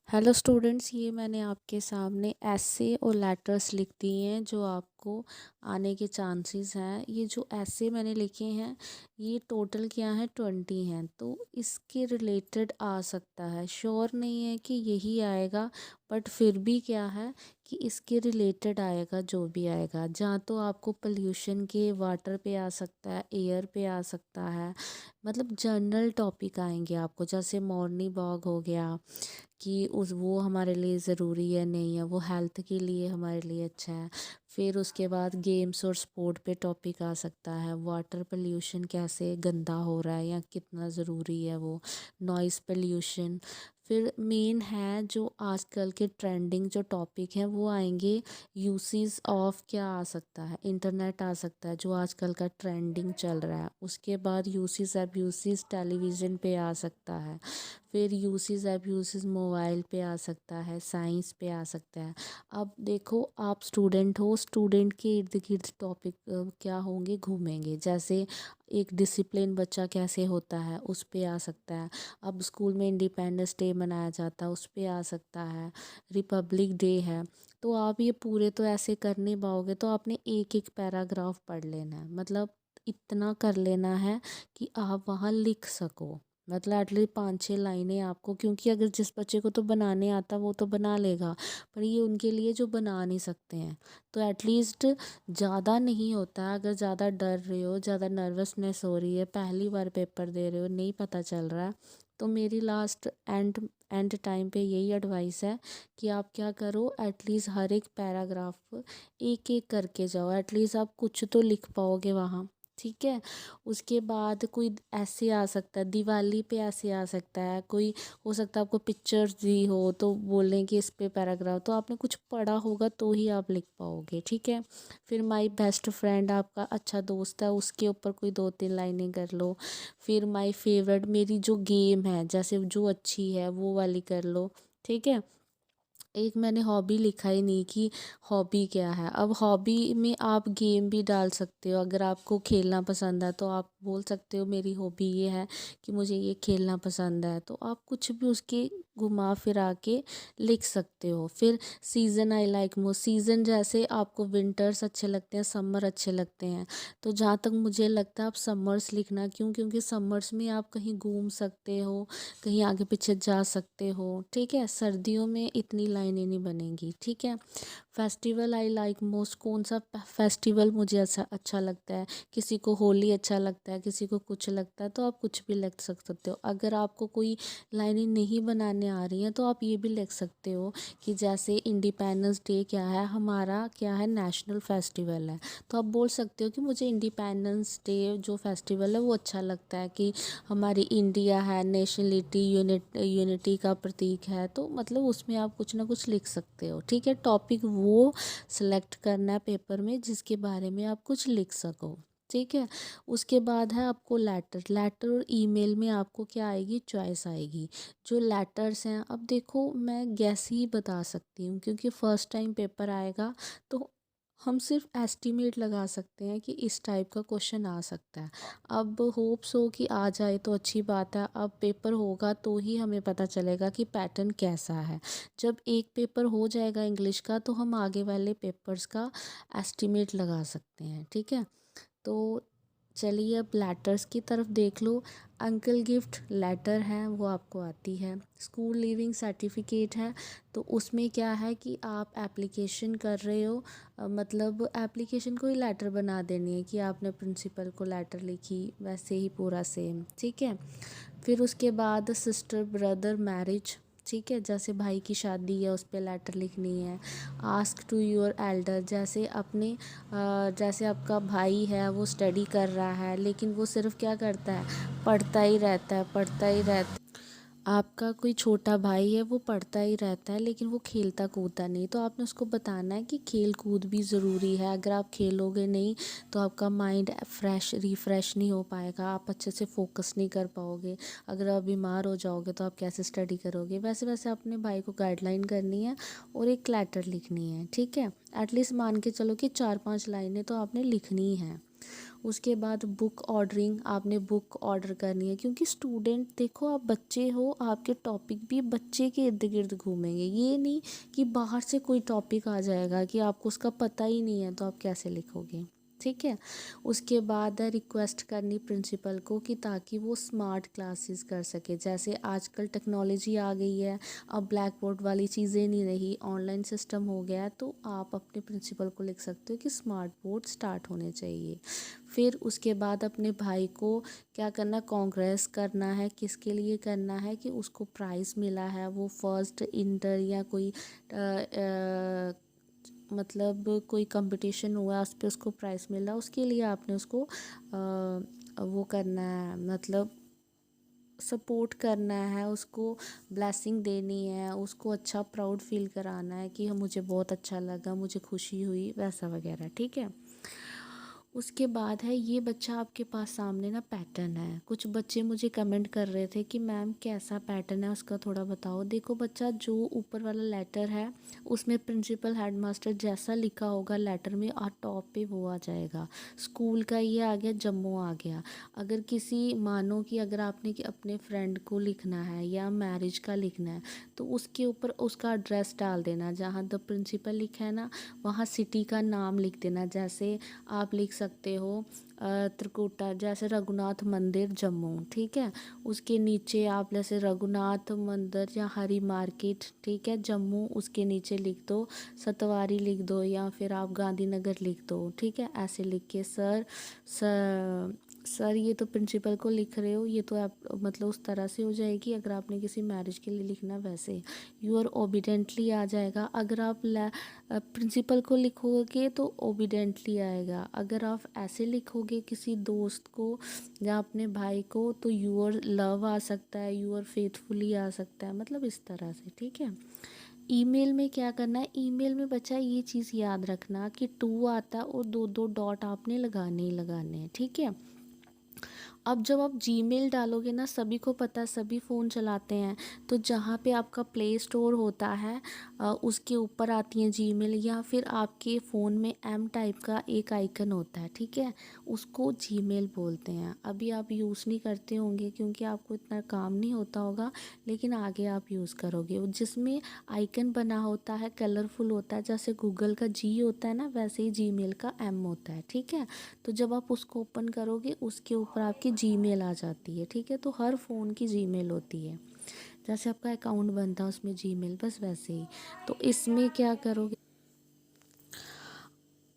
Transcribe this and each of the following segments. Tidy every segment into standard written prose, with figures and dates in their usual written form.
Hello students, ये मैंने आपके सामने ऐसे और लेटर्स लिख दिए हैं जो आपको आने के चांसेस हैं। ये जो ऐसे मैंने लिखे हैं ये टोटल क्या है 20 हैं, तो इसके रिलेटेड आ सकता है। श्योर नहीं है कि यही आएगा, बट फिर भी क्या है कि इसके रिलेटेड आएगा जो भी आएगा। जहाँ तो आपको पोल्यूशन के वाटर पे आ सकता है, एयर पे आ सकता है, मतलब जनरल टॉपिक आएंगे आपको। जैसे मॉर्निंग वॉक हो गया कि उस वो हमारे लिए ज़रूरी है नहीं है, वो हेल्थ के लिए हमारे लिए अच्छा है। फिर उसके बाद गेम्स और स्पोर्ट पे टॉपिक आ सकता है। वाटर पोल्यूशन कैसे गंदा हो रहा है या कितना ज़रूरी है वो। Noise pollution. फिर मेन है जो आजकल के ट्रेंडिंग जो टॉपिक हैं वो आएंगे। यूसेस ऑफ क्या आ सकता है, इंटरनेट आ सकता है जो आजकल का ट्रेंडिंग चल रहा है। उसके बाद यूसेस अब्यूसेस टेलीविज़न पे आ सकता है। फिर यूसेस अब्यूसेस मोबाइल पे आ सकता है, साइंस पे आ सकता है। अब देखो, आप स्टूडेंट हो, स्टूडेंट के इर्द गिर्द टॉपिक क्या होंगे, घूमेंगे। जैसे एक डिसिप्लिन बच्चा कैसे होता है उस पे आ सकता है। अब स्कूल में इंडिपेंडेंस डे मनाया जाता है उस पे आ सकता है। रिपब्लिक डे है। तो आप ये पूरे तो ऐसे कर नहीं पाओगे, तो आपने एक एक पैराग्राफ पढ़ लेना है। मतलब इतना कर लेना है कि आप वहाँ लिख सको। मतलब एटलीस्ट 5-6 लाइनें आपको, क्योंकि अगर जिस बच्चे को तो बनाने आता वो तो बना लेगा, पर ये उनके लिए जो बना नहीं सकते हैं। तो एटलीस्ट ज़्यादा नहीं होता है। अगर ज़्यादा डर रहे हो, ज़्यादा नर्वसनेस हो रही है, पहली बार पेपर दे रहे हो, नहीं पता चल रहा है, तो मेरी लास्ट एंड एंड टाइम पे यही एडवाइस है कि आप क्या करो, एटलीस्ट हर एक पैराग्राफ एक एक करके जाओ। एटलीस्ट आप कुछ तो लिख पाओगे वहाँ। ठीक है। उसके बाद कोई ऐसे आ सकता है, दिवाली पे ऐसे आ सकता है कोई। हो सकता है आपको पिक्चर्स दी हो तो बोलें कि इस पे पैराग्राफ, तो आपने कुछ पढ़ा होगा तो ही आप लिख पाओगे। ठीक है। फिर माय बेस्ट फ्रेंड, आपका अच्छा दोस्त है, उसके ऊपर कोई 2-3 लाइनें कर लो। फिर माय फेवरेट, मेरी जो गेम है जैसे जो अच्छी है वो वाली कर लो। ठीक है। एक मैंने हॉबी लिखा ही नहीं कि हॉबी क्या है। अब हॉबी में आप गेम भी डाल सकते हो। अगर आपको खेलना पसंद है तो आप बोल सकते हो मेरी हॉबी ये है कि मुझे ये खेलना पसंद है, तो आप कुछ भी उसके घुमा फिरा के लिख सकते हो। फिर season I like more, season जैसे आपको विंटर्स अच्छे लगते हैं, समर अच्छे लगते हैं, तो जहाँ तक मुझे लगता है आप समर्स लिखना। क्यों? क्योंकि समर्स में आप कहीं घूम सकते हो, कहीं आगे पीछे जा सकते हो। ठीक है। सर्दियों में इतनी लाइनें नहीं बनेंगी। ठीक है। फेस्टिवल आई लाइक मोस्ट, कौन सा फेस्टिवल मुझे अच्छा अच्छा लगता है। किसी को होली अच्छा लगता है, किसी को कुछ लगता है, तो आप कुछ भी लिख सकते हो। अगर आपको कोई लाइनें नहीं बनाने आ रही हैं तो आप ये भी लिख सकते हो कि जैसे इंडिपेंडेंस डे क्या है, हमारा क्या है, नेशनल फेस्टिवल है। तो आप बोल सकते हो कि मुझे इंडिपेंडेंस डे जो फेस्टिवल है वो अच्छा लगता है, कि हमारी इंडिया है, नेशनलिटी, यूनिटी का प्रतीक है। तो मतलब उसमें आप कुछ ना कुछ लिख सकते हो। ठीक है। टॉपिक वो सिलेक्ट करना है पेपर में जिसके बारे में आप कुछ लिख सको। ठीक है। उसके बाद है आपको लेटर। लेटर और ईमेल में आपको क्या आएगी, चॉइस आएगी। जो लेटर्स हैं, अब देखो मैं गैस ही बता सकती हूँ क्योंकि फर्स्ट टाइम पेपर आएगा, तो हम सिर्फ एस्टिमेट लगा सकते हैं कि इस टाइप का क्वेश्चन आ सकता है। अब होप्स हो कि आ जाए तो अच्छी बात है। अब पेपर होगा तो ही हमें पता चलेगा कि पैटर्न कैसा है। जब एक पेपर हो जाएगा इंग्लिश का तो हम आगे वाले पेपर्स का एस्टिमेट लगा सकते हैं। ठीक है। तो चलिए अब लेटर्स की तरफ देख लो। अंकल गिफ्ट लेटर है वो आपको आती है। स्कूल लीविंग सर्टिफिकेट है, तो उसमें क्या है कि आप एप्लीकेशन कर रहे हो, मतलब एप्लीकेशन को ही लेटर बना देनी है कि आपने प्रिंसिपल को लेटर लिखी, वैसे ही पूरा सेम। ठीक है। फिर उसके बाद सिस्टर ब्रदर मैरिज। ठीक है। जैसे भाई की शादी है उस पर लेटर लिखनी है। आस्क टू योर एल्डर, जैसे अपने जैसे आपका भाई है वो स्टडी कर रहा है लेकिन वो सिर्फ क्या करता है, पढ़ता ही रहता है, पढ़ता ही रहता है। आपका कोई छोटा भाई है वो पढ़ता ही रहता है लेकिन वो खेलता कूदता नहीं, तो आपने उसको बताना है कि खेल कूद भी ज़रूरी है। अगर आप खेलोगे नहीं तो आपका माइंड फ्रेश रिफ़्रेश नहीं हो पाएगा, आप अच्छे से फोकस नहीं कर पाओगे। अगर आप बीमार हो जाओगे तो आप कैसे स्टडी करोगे। वैसे वैसे अपने भाई को गाइडलाइन करनी है और एक लेटर लिखनी है। ठीक है। एटलीस्ट मान के चलो कि 4-5 लाइनें तो आपने लिखनी ही है। उसके बाद बुक ऑर्डरिंग, आपने बुक ऑर्डर करनी है क्योंकि स्टूडेंट देखो, आप बच्चे हो, आपके टॉपिक भी बच्चे के इर्द गिर्द घूमेंगे। ये नहीं कि बाहर से कोई टॉपिक आ जाएगा कि आपको उसका पता ही नहीं है तो आप कैसे लिखोगे। ठीक है। उसके बाद है रिक्वेस्ट करनी प्रिंसिपल को कि ताकि वो स्मार्ट क्लासेस कर सके। जैसे आजकल टेक्नोलॉजी आ गई है, अब ब्लैक बोर्ड वाली चीज़ें नहीं रही, ऑनलाइन सिस्टम हो गया है, तो आप अपने प्रिंसिपल को लिख सकते हो कि स्मार्ट बोर्ड स्टार्ट होने चाहिए। फिर उसके बाद अपने भाई को क्या करना, कांग्रेस करना है। किसके लिए करना है कि उसको प्राइज़ मिला है, वो फर्स्ट इंटर या कोई मतलब कोई कंपटीशन हुआ उस पर उसको प्राइज़ मिला, उसके लिए आपने उसको वो करना है, मतलब सपोर्ट करना है, उसको ब्लेसिंग देनी है, उसको अच्छा प्राउड फील कराना है कि मुझे बहुत अच्छा लगा, मुझे खुशी हुई, वैसा वगैरह। ठीक है। उसके बाद है ये बच्चा आपके पास सामने ना पैटर्न है। कुछ बच्चे मुझे कमेंट कर रहे थे कि मैम कैसा पैटर्न है उसका थोड़ा बताओ। देखो बच्चा, जो ऊपर वाला लेटर है उसमें प्रिंसिपल हेडमास्टर जैसा लिखा होगा लेटर में, और टॉप पे वो आ जाएगा। स्कूल का ये आ गया, जम्मू आ गया। अगर किसी मानो कि अगर आपने कि अपने फ्रेंड को लिखना है या मैरिज का लिखना है तो उसके ऊपर उसका एड्रेस डाल देना। जहाँ द प्रिंसिपल लिखा है ना, वहाँ सिटी का नाम लिख देना। जैसे आप लिख सकते हो त्रिकुटा, जैसे रघुनाथ मंदिर जम्मू। ठीक है। उसके नीचे आप जैसे रघुनाथ मंदिर या हरी मार्केट, ठीक है, जम्मू, उसके नीचे लिख दो सतवारी लिख दो, या फिर आप गांधीनगर लिख दो। ठीक है। ऐसे लिख के सर ये तो प्रिंसिपल को लिख रहे हो, ये तो आप मतलब उस तरह से हो जाएगी। अगर आपने किसी मैरिज के लिए लिखना वैसे यूर ओबिडेंटली आ जाएगा। अगर आप प्रिंसिपल को लिखोगे तो ओबिडेंटली आएगा। अगर आप ऐसे लिखोगे किसी दोस्त को या अपने भाई को तो यूर लव आ सकता है, यूर फेथफुली आ सकता है, मतलब इस तरह से। ठीक है। ईमेल में क्या करना है, ईमेल में बच्चा ये चीज़ याद रखना कि टू आता है और दो दो डॉट आपने लगाने ही लगाने हैं। ठीक है। अब जब आप जीमेल डालोगे ना, सभी को पता है, सभी फ़ोन चलाते हैं, तो जहाँ पे आपका प्ले स्टोर होता है उसके ऊपर आती हैं जीमेल, या फिर आपके फ़ोन में एम टाइप का एक आइकन होता है। ठीक है। उसको जीमेल बोलते हैं। अभी आप यूज़ नहीं करते होंगे क्योंकि आपको इतना काम नहीं होता होगा, लेकिन आगे आप यूज़ करोगे। जिसमें आइकन बना होता है, कलरफुल होता है, जैसे गूगल का जी होता है ना, वैसे ही जीमेल का एम होता है। ठीक है। तो जब आप उसको ओपन करोगे उसके ऊपर आपकी जीमेल आ जाती है। ठीक है। तो हर फ़ोन की जीमेल होती है, जैसे आपका अकाउंट बनता है उसमें जीमेल, बस वैसे ही। तो इसमें क्या करोगे,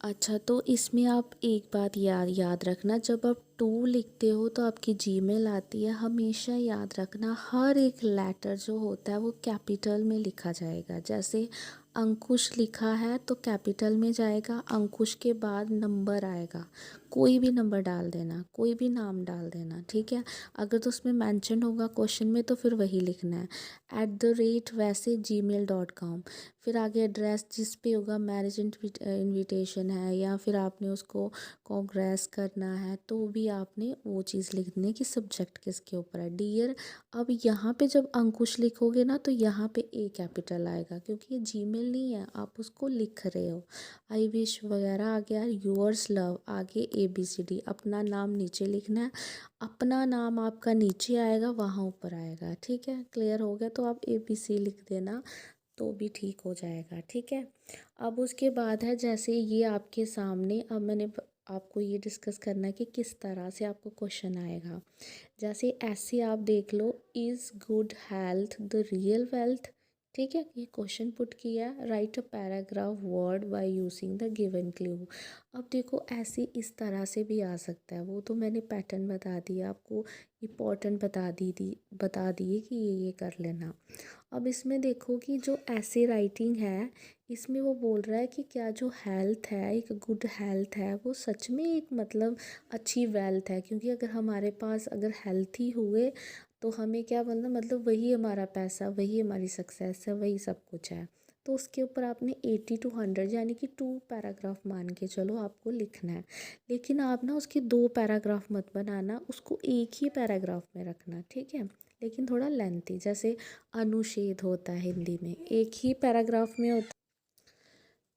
अच्छा, तो इसमें आप एक बात याद याद रखना, जब आप टू लिखते हो तो आपकी जीमेल आती है। हमेशा याद रखना हर एक लेटर जो होता है वो कैपिटल में लिखा जाएगा। जैसे अंकुश लिखा है तो कैपिटल में जाएगा, अंकुश के बाद नंबर आएगा, कोई भी नंबर डाल देना, कोई भी नाम डाल देना। ठीक है। अगर तो उसमें मेंशन होगा क्वेश्चन में तो फिर वही लिखना है, @ वैसे gmail.com। फिर आगे एड्रेस जिस पे होगा, मैरिज इनविटेशन है या फिर आपने उसको कांग्रेस करना है, तो भी आपने वो चीज़ लिखनी है कि सब्जेक्ट किसके ऊपर है, डियर। अब यहाँ पे जब अंकुश लिखोगे ना तो यहाँ पे ए कैपिटल आएगा क्योंकि ये जीमेल नहीं है, आप उसको लिख रहे हो। आई विश वगैरह आ गया, यूअर्स लव, आगे ABCD, अपना नाम नीचे लिखना है। अपना नाम आपका नीचे आएगा, वहाँ ऊपर आएगा। ठीक है। क्लियर हो गया, तो आप ABC लिख देना तो भी ठीक हो जाएगा। ठीक है। अब उसके बाद है, जैसे ये आपके सामने, अब मैंने आपको ये डिस्कस करना है कि किस तरह से आपको क्वेश्चन आएगा। जैसे ऐसे आप देख लो, is good health the real wealth. ठीक है। ये क्वेश्चन पुट किया, write a paragraph word by using the given clue. अब देखो ऐसे इस तरह से भी आ सकता है, वो तो मैंने पैटर्न बता दिया आपको, इम्पोर्टेंट बता दिए कि ये कर लेना। अब इसमें देखो कि जो ऐसे राइटिंग है, इसमें वो बोल रहा है कि क्या जो हेल्थ है, एक गुड हेल्थ है, वो सच में एक मतलब अच्छी वेल्थ है। क्योंकि अगर हमारे पास अगर हेल्थ ही हुए तो हमें क्या बनना, मतलब वही हमारा पैसा, वही हमारी सक्सेस है, वही सब कुछ है। तो उसके ऊपर आपने 80 to 100 यानी कि 2 पैराग्राफ मान के चलो आपको लिखना है। लेकिन आप ना उसके 2 पैराग्राफ मत बनाना, उसको एक ही पैराग्राफ में रखना। ठीक है। लेकिन थोड़ा लेंथी, जैसे अनुच्छेद होता है हिंदी में, एक ही पैराग्राफ में होता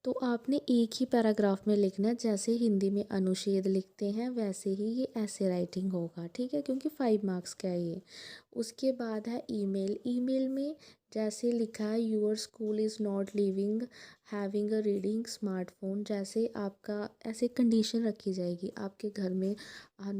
तो आपने एक ही पैराग्राफ में लिखना है, जैसे हिंदी में अनुच्छेद लिखते हैं वैसे ही ये ऐसे राइटिंग होगा, ठीक है, क्योंकि 5 मार्क्स का है ये। उसके बाद है ईमेल। ईमेल में जैसे लिखा है your school is not living having a reading smartphone, जैसे आपका ऐसे कंडीशन रखी जाएगी आपके घर में,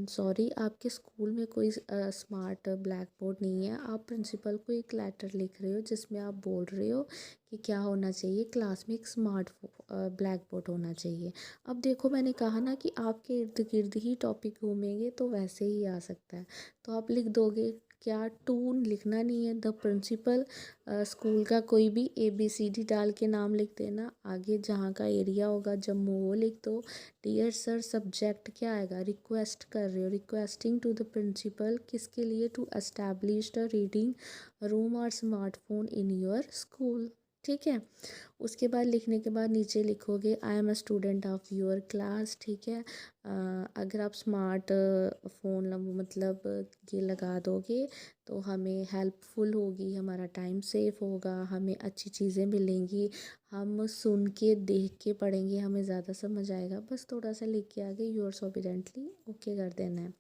सॉरी आपके स्कूल में कोई स्मार्ट ब्लैक बोर्ड नहीं है, आप प्रिंसिपल को एक लेटर लिख रहे हो जिसमें आप बोल रहे हो कि क्या होना चाहिए, क्लास में एक स्मार्ट ब्लैक बोर्ड होना चाहिए। अब देखो मैंने कहा ना कि आपके इर्द गिर्द ही टॉपिक घूमेंगे तो वैसे ही आ सकता है। तो आप लिख दोगे क्या, टू लिखना नहीं है, द प्रिंसिपल, स्कूल का कोई भी ABCD डाल के नाम लिख देना, आगे जहाँ का एरिया होगा जम्मू वो लिख दो। डियर सर, सब्जेक्ट क्या आएगा, रिक्वेस्ट कर रहे हो, रिक्वेस्टिंग टू द प्रिंसिपल, किसके लिए, to establish the reading room और स्मार्टफोन इन योर स्कूल, ठीक है। उसके बाद लिखने के बाद नीचे लिखोगे I am a student of your class, ठीक है। अगर आप स्मार्ट फ़ोन मतलब ये लगा दोगे तो हमें हेल्पफुल होगी, हमारा टाइम सेव होगा, हमें अच्छी चीज़ें मिलेंगी, हम सुन के देख के पढ़ेंगे, हमें ज़्यादा समझ आएगा। बस थोड़ा सा लिख के आगे योर्स ओबीडेंटली ओके कर देना है।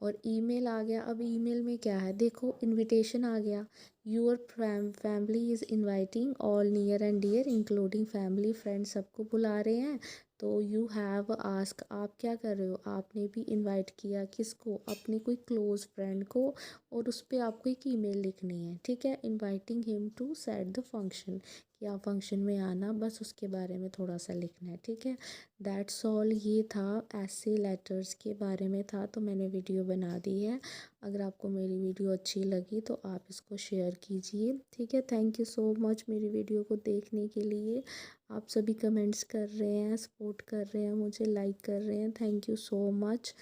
और ईमेल आ गया। अब ईमेल में क्या है, देखो इनविटेशन आ गया, your family is inviting all near and dear including family friend, सबको बुला रहे हैं। तो यू हैव आस्क, आप क्या कर रहे हो, आपने भी इनवाइट किया किसको, अपने कोई क्लोज़ फ्रेंड को, और उस पर आपको एक ईमेल लिखनी है, ठीक है। Inviting him to set the function, कि आप फंक्शन में आना, बस उसके बारे में थोड़ा सा लिखना है, ठीक है। दैट्स ऑल, ये था ऐसे लेटर्स के बारे में था, तो मैंने वीडियो बना दी है। अगर आपको मेरी वीडियो अच्छी लगी तो आप इसको शेयर कीजिए, ठीक है। थैंक यू सो मच मेरी वीडियो को देखने के लिए। आप सभी कमेंट्स कर रहे हैं, सपोर्ट कर रहे हैं, मुझे लाइक कर रहे हैं, थैंक यू सो मच।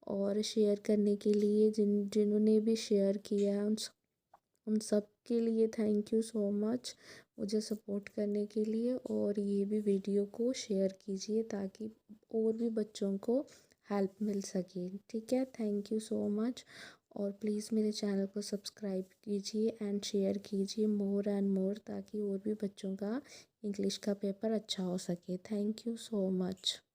और शेयर करने के लिए जिन्होंने भी शेयर किया है उन सब के लिए थैंक यू सो मच, मुझे सपोर्ट करने के लिए। और ये भी वीडियो को शेयर कीजिए ताकि और भी बच्चों को हेल्प मिल सके, ठीक है। Thank you so much. और प्लीज़ मेरे चैनल को सब्सक्राइब कीजिए एंड शेयर कीजिए मोर एंड मोर, ताकि और भी बच्चों का इंग्लिश का पेपर अच्छा हो सके। Thank you so much.